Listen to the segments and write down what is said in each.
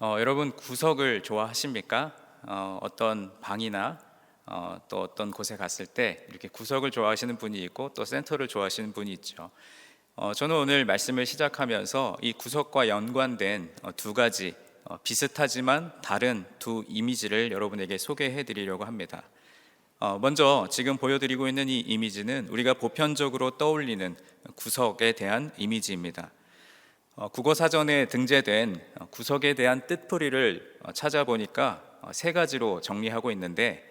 여러분 구석을 좋아하십니까? 어떤 방이나 또 어떤 곳에 갔을 때 이렇게 구석을 좋아하시는 분이 있고 또 센터를 좋아하시는 분이 있죠. 저는 오늘 말씀을 시작하면서 이 구석과 연관된 두 가지 비슷하지만 다른 두 이미지를 여러분에게 소개해 드리려고 합니다. 먼저 지금 보여드리고 있는 이 이미지는 우리가 보편적으로 떠올리는 구석에 대한 이미지입니다. 국어사전에 등재된 구석에 대한 뜻풀이를 찾아보니까 세 가지로 정리하고 있는데,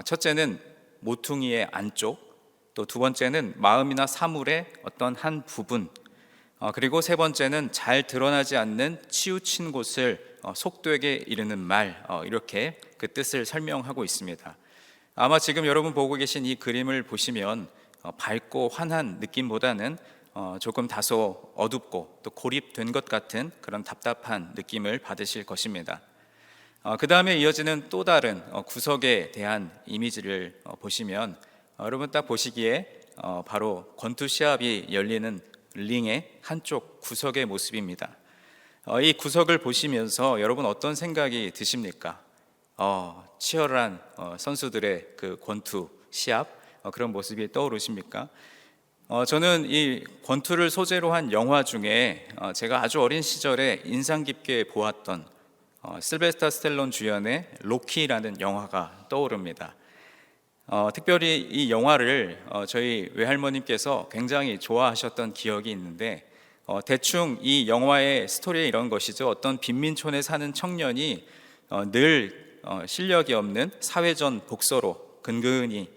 첫째는 모퉁이의 안쪽, 또 두 번째는 마음이나 사물의 어떤 한 부분, 그리고 세 번째는 잘 드러나지 않는 치우친 곳을 속되게 이르는 말, 이렇게 그 뜻을 설명하고 있습니다. 아마 지금 여러분 보고 계신 이 그림을 보시면 밝고 환한 느낌보다는 조금 다소 어둡고 또 고립된 것 같은 그런 답답한 느낌을 받으실 것입니다. 그 다음에 이어지는 또 다른 구석에 대한 이미지를 보시면 여러분 딱 보시기에 바로 권투 시합이 열리는 링의 한쪽 구석의 모습입니다. 이 구석을 보시면서 여러분 어떤 생각이 드십니까? 치열한 선수들의 그 권투 시합, 그런 모습이 떠오르십니까? 저는 이 권투를 소재로 한 영화 중에 제가 아주 어린 시절에 인상 깊게 보았던 실베스터 스텔론 주연의 로키라는 영화가 떠오릅니다. 특별히 이 영화를 저희 외할머님께서 굉장히 좋아하셨던 기억이 있는데, 대충 이 영화의 스토리에 이런 것이죠. 어떤 빈민촌에 사는 청년이 늘 실력이 없는 사회전 복서로 근근히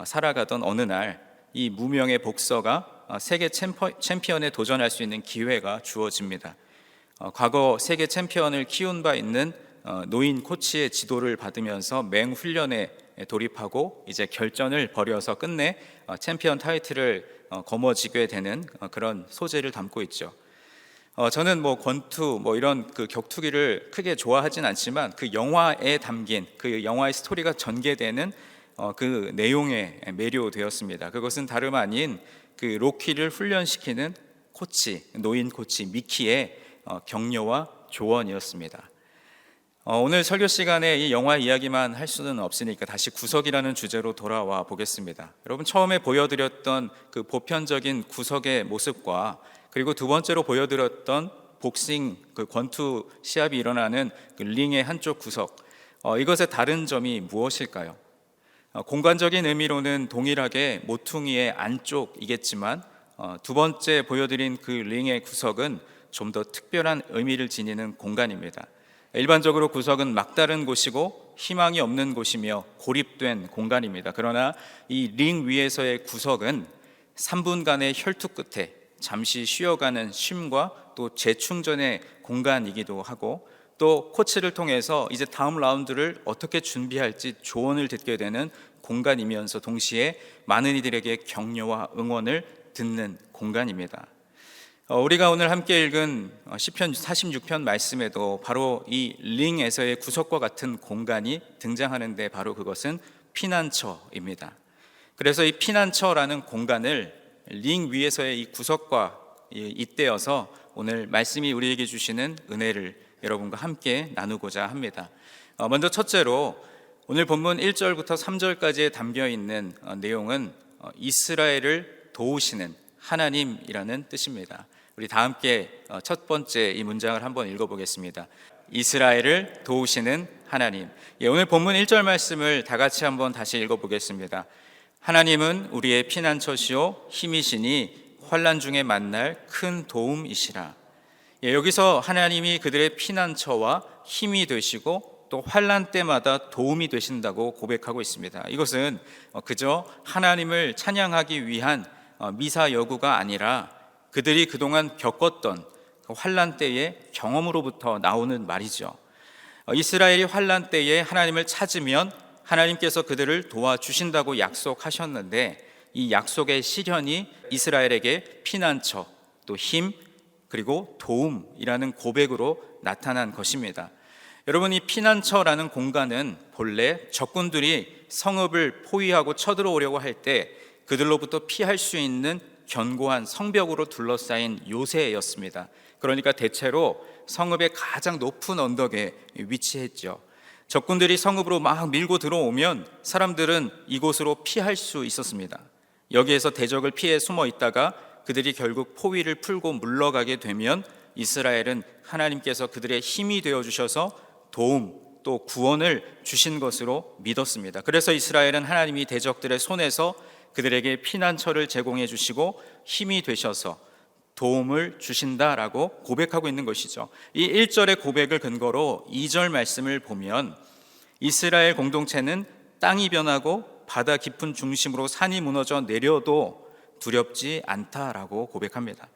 살아가던 어느 날 이 무명의 복서가 세계 챔피언에 도전할 수 있는 기회가 주어집니다. 과거 세계 챔피언을 키운 바 있는 노인 코치의 지도를 받으면서 맹훈련에 돌입하고 이제 결전을 벌여서 끝내 챔피언 타이틀을 거머쥐게 되는 그런 소재를 담고 있죠. 저는 권투 이런 그 격투기를 크게 좋아하진 않지만 그 영화에 담긴 그 영화의 스토리가 전개되는 그 내용에 매료되었습니다. 그것은 다름 아닌 그 로키를 훈련시키는 코치, 노인 코치 미키의 격려와 조언이었습니다. 오늘 설교 시간에 이 영화 이야기만 할 수는 없으니까 다시 구석이라는 주제로 돌아와 보겠습니다. 여러분 처음에 보여드렸던 그 보편적인 구석의 모습과 그리고 두 번째로 보여드렸던 복싱 그 권투 시합이 일어나는 그 링의 한쪽 구석, 이것의 다른 점이 무엇일까요? 공간적인 의미로는 동일하게 모퉁이의 안쪽이겠지만 두 번째 보여드린 그 링의 구석은 좀 더 특별한 의미를 지니는 공간입니다. 일반적으로 구석은 막다른 곳이고 희망이 없는 곳이며 고립된 공간입니다. 그러나 이 링 위에서의 구석은 3분간의 혈투 끝에 잠시 쉬어가는 쉼과 또 재충전의 공간이기도 하고, 또 코치를 통해서 이제 다음 라운드를 어떻게 준비할지 조언을 듣게 되는 공간이면서 동시에 많은 이들에게 격려와 응원을 듣는 공간입니다. 우리가 오늘 함께 읽은 시편 46편 말씀에도 바로 이 링에서의 구석과 같은 공간이 등장하는데 바로 그것은 피난처입니다. 그래서 이 피난처라는 공간을 링 위에서의 이 구석과 잇대어서 오늘 말씀이 우리에게 주시는 은혜를 여러분과 함께 나누고자 합니다. 먼저 첫째로 오늘 본문 1절부터 3절까지에 담겨있는 내용은 이스라엘을 도우시는 하나님이라는 뜻입니다. 우리 다 함께 첫 번째 이 문장을 한번 읽어보겠습니다. 이스라엘을 도우시는 하나님. 오늘 본문 1절 말씀을 다 같이 한번 다시 읽어보겠습니다. 하나님은 우리의 피난처시요 힘이시니 환난 중에 만날 큰 도움이시라. 여기서 하나님이 그들의 피난처와 힘이 되시고 또 환난 때마다 도움이 되신다고 고백하고 있습니다. 이것은 그저 하나님을 찬양하기 위한 미사 여구가 아니라 그들이 그동안 겪었던 환난 때의 경험으로부터 나오는 말이죠. 이스라엘이 환난 때에 하나님을 찾으면 하나님께서 그들을 도와주신다고 약속하셨는데, 이 약속의 실현이 이스라엘에게 피난처, 또 힘, 그리고 도움이라는 고백으로 나타난 것입니다. 여러분, 이 피난처라는 공간은 본래 적군들이 성읍을 포위하고 쳐들어오려고 할 때 그들로부터 피할 수 있는 견고한 성벽으로 둘러싸인 요새였습니다. 그러니까 대체로 성읍의 가장 높은 언덕에 위치했죠. 적군들이 성읍으로 막 밀고 들어오면 사람들은 이곳으로 피할 수 있었습니다. 여기에서 대적을 피해 숨어 있다가 그들이 결국 포위를 풀고 물러가게 되면 이스라엘은 하나님께서 그들의 힘이 되어 주셔서 도움 또 구원을 주신 것으로 믿었습니다. 그래서 이스라엘은 하나님이 대적들의 손에서 그들에게 피난처를 제공해 주시고 힘이 되셔서 도움을 주신다라고 고백하고 있는 것이죠. 이 1절의 고백을 근거로 2절 말씀을 보면 이스라엘 공동체는 땅이 변하고 바다 깊은 중심으로 산이 무너져 내려도 두렵지 않다라고 고백합니다.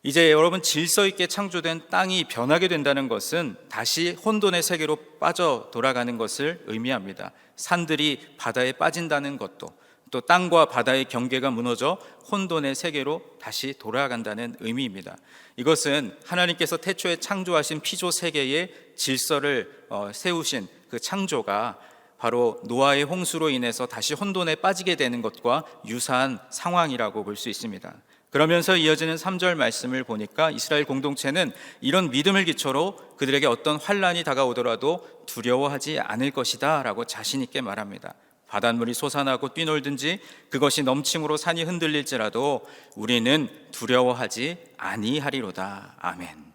이제 여러분, 질서 있게 창조된 땅이 변하게 된다는 것은 다시 혼돈의 세계로 빠져 돌아가는 것을 의미합니다. 산들이 바다에 빠진다는 것도, 또 땅과 바다의 경계가 무너져 혼돈의 세계로 다시 돌아간다는 의미입니다. 이것은 하나님께서 태초에 창조하신 피조 세계의 질서를 세우신 그 창조가 바로 노아의 홍수로 인해서 다시 혼돈에 빠지게 되는 것과 유사한 상황이라고 볼 수 있습니다. 그러면서 이어지는 3절 말씀을 보니까 이스라엘 공동체는 이런 믿음을 기초로 그들에게 어떤 환난이 다가오더라도 두려워하지 않을 것이다 라고 자신 있게 말합니다. 바닷물이 솟아나고 뛰놀든지 그것이 넘침으로 산이 흔들릴지라도 우리는 두려워하지 아니하리로다. 아멘.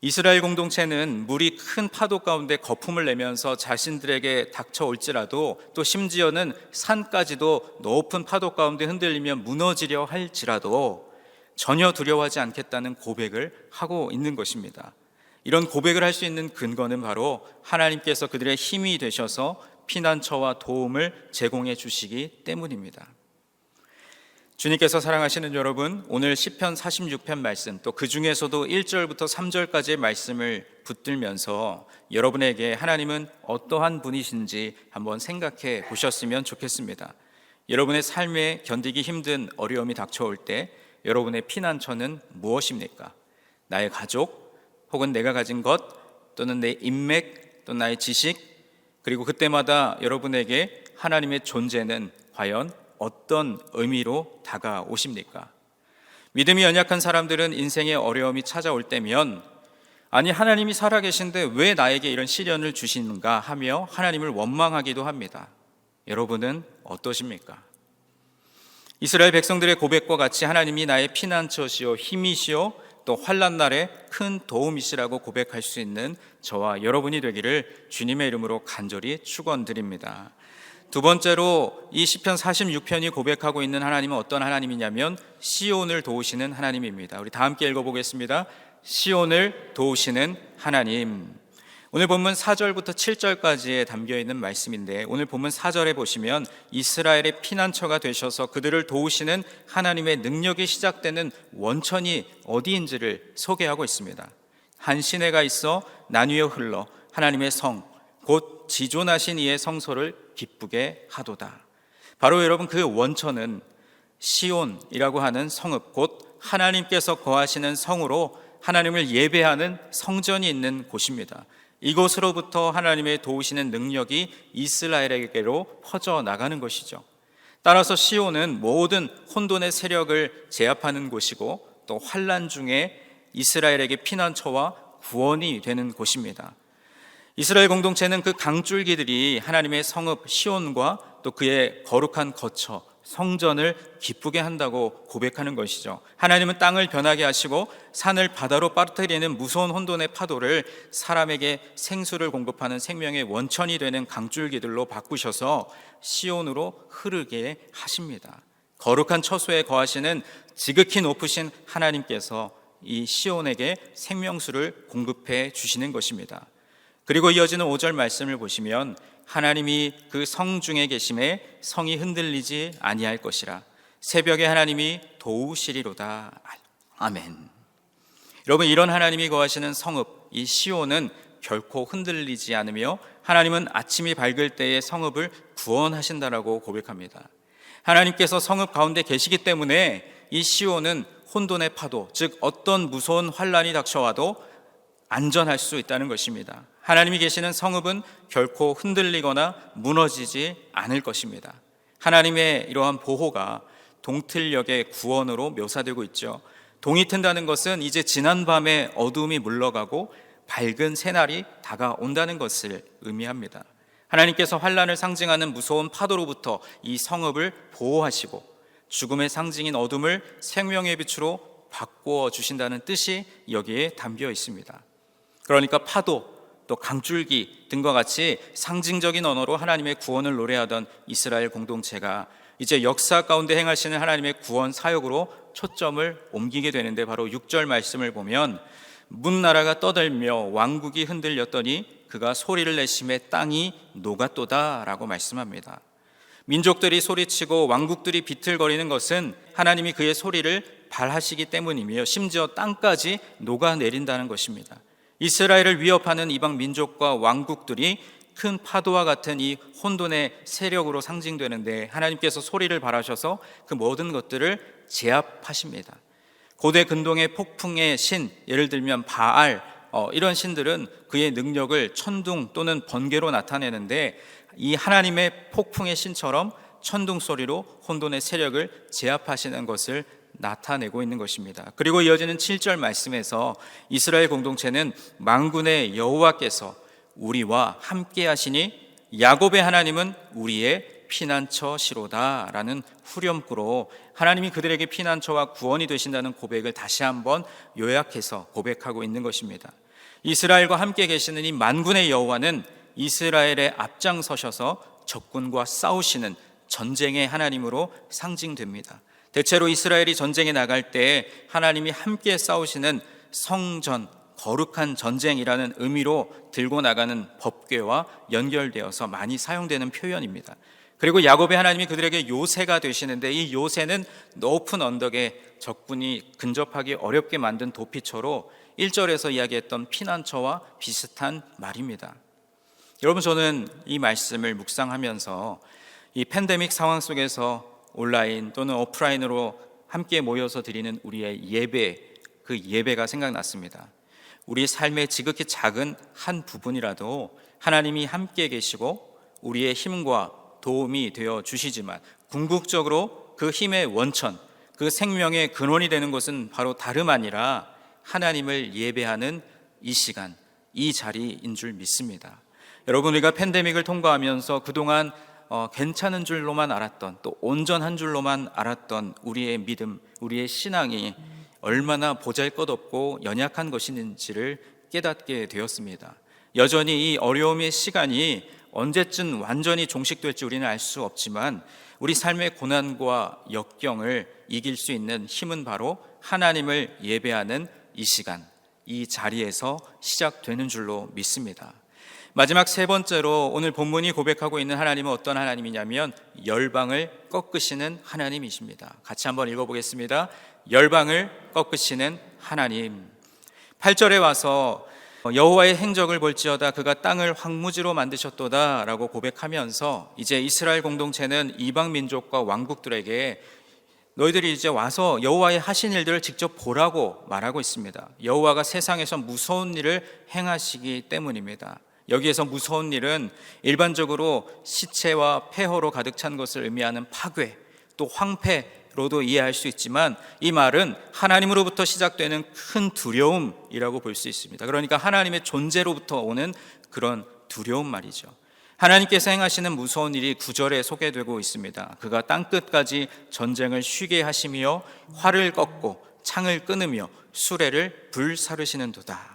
이스라엘 공동체는 물이 큰 파도 가운데 거품을 내면서 자신들에게 닥쳐올지라도, 또 심지어는 산까지도 높은 파도 가운데 흔들리며 무너지려 할지라도 전혀 두려워하지 않겠다는 고백을 하고 있는 것입니다. 이런 고백을 할 수 있는 근거는 바로 하나님께서 그들의 힘이 되셔서 피난처와 도움을 제공해 주시기 때문입니다. 주님께서 사랑하시는 여러분, 오늘 시편 46편 말씀, 또 그 중에서도 1절부터 3절까지의 말씀을 붙들면서 여러분에게 하나님은 어떠한 분이신지 한번 생각해 보셨으면 좋겠습니다. 여러분의 삶에 견디기 힘든 어려움이 닥쳐올 때 여러분의 피난처는 무엇입니까? 나의 가족, 혹은 내가 가진 것, 또는 내 인맥, 또 나의 지식, 그리고 그때마다 여러분에게 하나님의 존재는 과연 어떤 의미로 다가오십니까? 믿음이 연약한 사람들은 인생의 어려움이 찾아올 때면, 아니 하나님이 살아계신데 왜 나에게 이런 시련을 주시는가 하며 하나님을 원망하기도 합니다. 여러분은 어떠십니까? 이스라엘 백성들의 고백과 같이 하나님이 나의 피난처시오 힘이시오 또 환난 날에 큰 도움이시라고 고백할 수 있는 저와 여러분이 되기를 주님의 이름으로 간절히 축원드립니다. 두 번째로 이 시편 46편이 고백하고 있는 하나님은 어떤 하나님이냐면 시온을 도우시는 하나님입니다. 우리 다 함께 읽어보겠습니다. 시온을 도우시는 하나님. 오늘 본문 4절부터 7절까지에 담겨있는 말씀인데, 오늘 본문 4절에 보시면 이스라엘의 피난처가 되셔서 그들을 도우시는 하나님의 능력이 시작되는 원천이 어디인지를 소개하고 있습니다. 한 시내가 있어 나뉘어 흘러 하나님의 성, 곧 지존하신 이의 성소를 기쁘게 하도다. 바로 여러분, 그 원천은 시온이라고 하는 성읍, 곧 하나님께서 거하시는 성으로 하나님을 예배하는 성전이 있는 곳입니다. 이곳으로부터 하나님의 도우시는 능력이 이스라엘에게로 퍼져나가는 것이죠. 따라서 시온은 모든 혼돈의 세력을 제압하는 곳이고, 또 환난 중에 이스라엘에게 피난처와 구원이 되는 곳입니다. 이스라엘 공동체는 그 강줄기들이 하나님의 성읍 시온과 또 그의 거룩한 거처 성전을 기쁘게 한다고 고백하는 것이죠. 하나님은 땅을 변하게 하시고 산을 바다로 빠뜨리는 무서운 혼돈의 파도를 사람에게 생수를 공급하는 생명의 원천이 되는 강줄기들로 바꾸셔서 시온으로 흐르게 하십니다. 거룩한 처소에 거하시는 지극히 높으신 하나님께서 이 시온에게 생명수를 공급해 주시는 것입니다. 그리고 이어지는 5절 말씀을 보시면 하나님이 그 성 중에 계심에 성이 흔들리지 아니할 것이라 새벽에 하나님이 도우시리로다. 아멘. 여러분, 이런 하나님이 거하시는 성읍 이 시온은 결코 흔들리지 않으며 하나님은 아침이 밝을 때에 성읍을 구원하신다라고 고백합니다. 하나님께서 성읍 가운데 계시기 때문에 이 시온은 혼돈의 파도, 즉 어떤 무서운 환난이 닥쳐와도 안전할 수 있다는 것입니다. 하나님이 계시는 성읍은 결코 흔들리거나 무너지지 않을 것입니다. 하나님의 이러한 보호가 동틀역의 구원으로 묘사되고 있죠. 동이 트인다는 것은 이제 지난 밤의 어두움이 물러가고 밝은 새날이 다가온다는 것을 의미합니다. 하나님께서 환란을 상징하는 무서운 파도로부터 이 성읍을 보호하시고 죽음의 상징인 어둠을 생명의 빛으로 바꾸어 주신다는 뜻이 여기에 담겨 있습니다. 그러니까 파도, 또 강줄기 등과 같이 상징적인 언어로 하나님의 구원을 노래하던 이스라엘 공동체가 이제 역사 가운데 행하시는 하나님의 구원 사역으로 초점을 옮기게 되는데, 바로 6절 말씀을 보면 문나라가 떠들며 왕국이 흔들렸더니 그가 소리를 내심에 땅이 녹았도다 라고 말씀합니다. 민족들이 소리치고 왕국들이 비틀거리는 것은 하나님이 그의 소리를 발하시기 때문이며 심지어 땅까지 녹아내린다는 것입니다. 이스라엘을 위협하는 이방 민족과 왕국들이 큰 파도와 같은 이 혼돈의 세력으로 상징되는데, 하나님께서 소리를 발하셔서 그 모든 것들을 제압하십니다. 고대 근동의 폭풍의 신, 예를 들면 바알, 이런 신들은 그의 능력을 천둥 또는 번개로 나타내는데, 이 하나님의 폭풍의 신처럼 천둥 소리로 혼돈의 세력을 제압하시는 것을 나타내고 있는 것입니다. 그리고 이어지는 7절 말씀에서 이스라엘 공동체는 만군의 여호와께서 우리와 함께 하시니 야곱의 하나님은 우리의 피난처시로다 라는 후렴구로 하나님이 그들에게 피난처와 구원이 되신다는 고백을 다시 한번 요약해서 고백하고 있는 것입니다. 이스라엘과 함께 계시는 이 만군의 여호와는 이스라엘에 앞장서셔서 적군과 싸우시는 전쟁의 하나님으로 상징됩니다. 대체로 이스라엘이 전쟁에 나갈 때 하나님이 함께 싸우시는 성전, 거룩한 전쟁이라는 의미로 들고 나가는 법궤와 연결되어서 많이 사용되는 표현입니다. 그리고 야곱의 하나님이 그들에게 요새가 되시는데, 이 요새는 높은 언덕에 적군이 근접하기 어렵게 만든 도피처로 1절에서 이야기했던 피난처와 비슷한 말입니다. 여러분, 저는 이 말씀을 묵상하면서 이 팬데믹 상황 속에서 온라인 또는 오프라인으로 함께 모여서 드리는 우리의 예배, 그 예배가 생각났습니다. 우리 삶의 지극히 작은 한 부분이라도 하나님이 함께 계시고 우리의 힘과 도움이 되어 주시지만, 궁극적으로 그 힘의 원천, 그 생명의 근원이 되는 것은 바로 다름 아니라 하나님을 예배하는 이 시간, 이 자리인 줄 믿습니다. 여러분, 우리가 팬데믹을 통과하면서 그동안 괜찮은 줄로만 알았던, 또 온전한 줄로만 알았던 우리의 믿음, 우리의 신앙이 얼마나 보잘것없고 연약한 것인지를 깨닫게 되었습니다. 여전히 이 어려움의 시간이 언제쯤 완전히 종식될지 우리는 알 수 없지만, 우리 삶의 고난과 역경을 이길 수 있는 힘은 바로 하나님을 예배하는 이 시간, 이 자리에서 시작되는 줄로 믿습니다. 마지막 세 번째로 오늘 본문이 고백하고 있는 하나님은 어떤 하나님이냐면 열방을 꺾으시는 하나님이십니다. 같이 한번 읽어보겠습니다. 열방을 꺾으시는 하나님. 8절에 와서 여호와의 행적을 볼지어다 그가 땅을 황무지로 만드셨도다 라고 고백하면서 이제 이스라엘 공동체는 이방 민족과 왕국들에게 너희들이 이제 와서 여호와의 하신 일들을 직접 보라고 말하고 있습니다. 여호와가 세상에서 무서운 일을 행하시기 때문입니다. 여기에서 무서운 일은 일반적으로 시체와 폐허로 가득 찬 것을 의미하는 파괴, 또 황폐로도 이해할 수 있지만, 이 말은 하나님으로부터 시작되는 큰 두려움이라고 볼 수 있습니다. 그러니까 하나님의 존재로부터 오는 그런 두려움 말이죠. 하나님께서 행하시는 무서운 일이 9절에 소개되고 있습니다. 그가 땅끝까지 전쟁을 쉬게 하시며 활을 꺾고 창을 끊으며 수레를 불사르시는도다.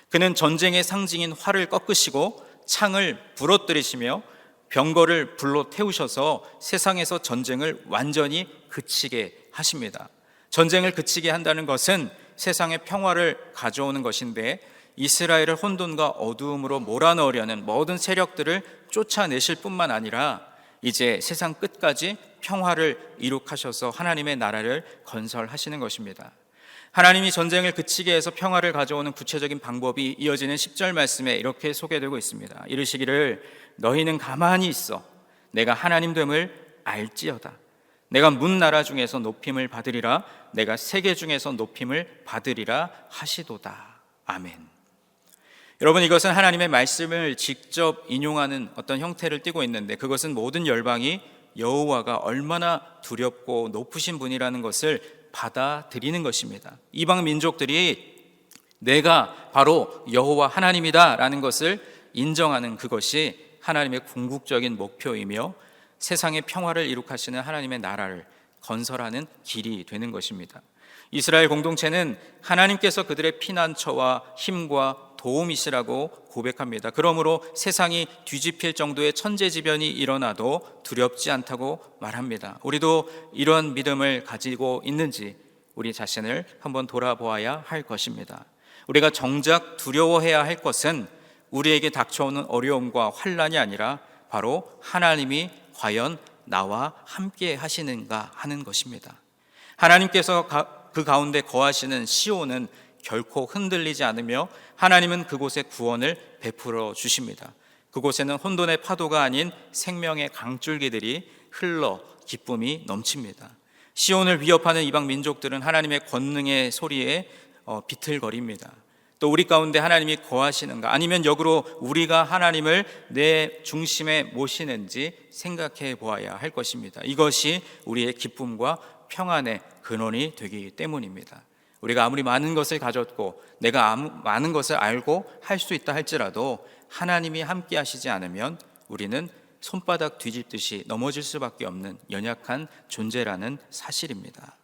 그는 전쟁의 상징인 활을 꺾으시고 창을 부러뜨리시며 병거를 불로 태우셔서 세상에서 전쟁을 완전히 그치게 하십니다. 전쟁을 그치게 한다는 것은 세상에 평화를 가져오는 것인데, 이스라엘을 혼돈과 어두움으로 몰아넣으려는 모든 세력들을 쫓아내실 뿐만 아니라 이제 세상 끝까지 평화를 이룩하셔서 하나님의 나라를 건설하시는 것입니다. 하나님이 전쟁을 그치게 해서 평화를 가져오는 구체적인 방법이 이어지는 10절 말씀에 이렇게 소개되고 있습니다. 이르시기를 너희는 가만히 있어 내가 하나님됨을 알지어다. 내가 문 나라 중에서 높임을 받으리라. 내가 세계 중에서 높임을 받으리라 하시도다. 아멘. 여러분, 이것은 하나님의 말씀을 직접 인용하는 어떤 형태를 띠고 있는데, 그것은 모든 열방이 여호와가 얼마나 두렵고 높으신 분이라는 것을 받아들이는 것입니다. 이방 민족들이 내가 바로 여호와 하나님이다라는 것을 인정하는 그것이 하나님의 궁극적인 목표이며 세상의 평화를 이룩하시는 하나님의 나라를 건설하는 길이 되는 것입니다. 이스라엘 공동체는 하나님께서 그들의 피난처와 힘과 도움이시라고 고백합니다. 그러므로 세상이 뒤집힐 정도의 천재지변이 일어나도 두렵지 않다고 말합니다. 우리도 이런 믿음을 가지고 있는지 우리 자신을 한번 돌아보아야 할 것입니다. 우리가 정작 두려워해야 할 것은 우리에게 닥쳐오는 어려움과 환난이 아니라 바로 하나님이 과연 나와 함께 하시는가 하는 것입니다. 하나님께서 그 가운데 거하시는 시온은 결코 흔들리지 않으며 하나님은 그곳에 구원을 베풀어 주십니다. 그곳에는 혼돈의 파도가 아닌 생명의 강줄기들이 흘러 기쁨이 넘칩니다. 시온을 위협하는 이방 민족들은 하나님의 권능의 소리에 비틀거립니다. 또 우리 가운데 하나님이 거하시는가, 아니면 역으로 우리가 하나님을 내 중심에 모시는지 생각해 보아야 할 것입니다. 이것이 우리의 기쁨과 평안의 근원이 되기 때문입니다. 우리가 아무리 많은 것을 가졌고 내가 많은 것을 알고 할 수 있다 할지라도 하나님이 함께 하시지 않으면 우리는 손바닥 뒤집듯이 넘어질 수밖에 없는 연약한 존재라는 사실입니다.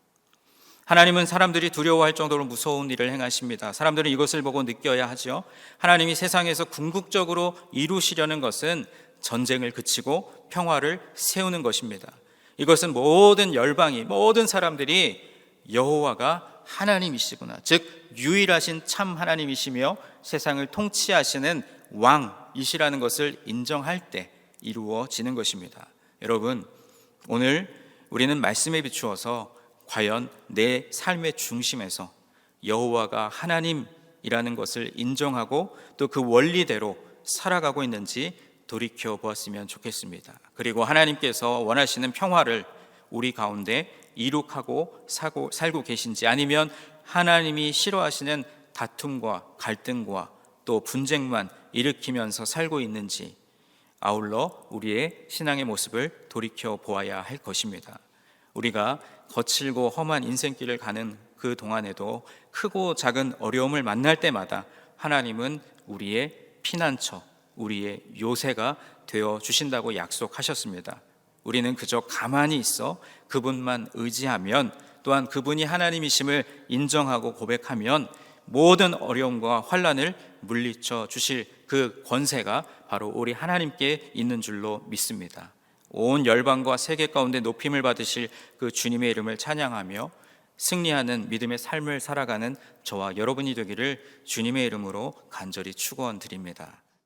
하나님은 사람들이 두려워할 정도로 무서운 일을 행하십니다. 사람들은 이것을 보고 느껴야 하죠. 하나님이 세상에서 궁극적으로 이루시려는 것은 전쟁을 그치고 평화를 세우는 것입니다. 이것은 모든 열방이, 모든 사람들이 여호와가 하나님이시구나, 즉 유일하신 참 하나님이시며 세상을 통치하시는 왕이시라는 것을 인정할 때 이루어지는 것입니다. 여러분, 오늘 우리는 말씀에 비추어서 과연 내 삶의 중심에서 여호와가 하나님이라는 것을 인정하고 또 그 원리대로 살아가고 있는지 돌이켜 보았으면 좋겠습니다. 그리고 하나님께서 원하시는 평화를 우리 가운데 이룩하고 살고 계신지, 아니면 하나님이 싫어하시는 다툼과 갈등과 또 분쟁만 일으키면서 살고 있는지, 아울러 우리의 신앙의 모습을 돌이켜 보아야 할 것입니다. 우리가 거칠고 험한 인생길을 가는 그 동안에도 크고 작은 어려움을 만날 때마다 하나님은 우리의 피난처, 우리의 요새가 되어 주신다고 약속하셨습니다. 우리는 그저 가만히 있어 그분만 의지하면, 또한 그분이 하나님이심을 인정하고 고백하면 모든 어려움과 환난을 물리쳐 주실 그 권세가 바로 우리 하나님께 있는 줄로 믿습니다. 온 열방과 세계 가운데 높임을 받으실 그 주님의 이름을 찬양하며 승리하는 믿음의 삶을 살아가는 저와 여러분이 되기를 주님의 이름으로 간절히 축원드립니다.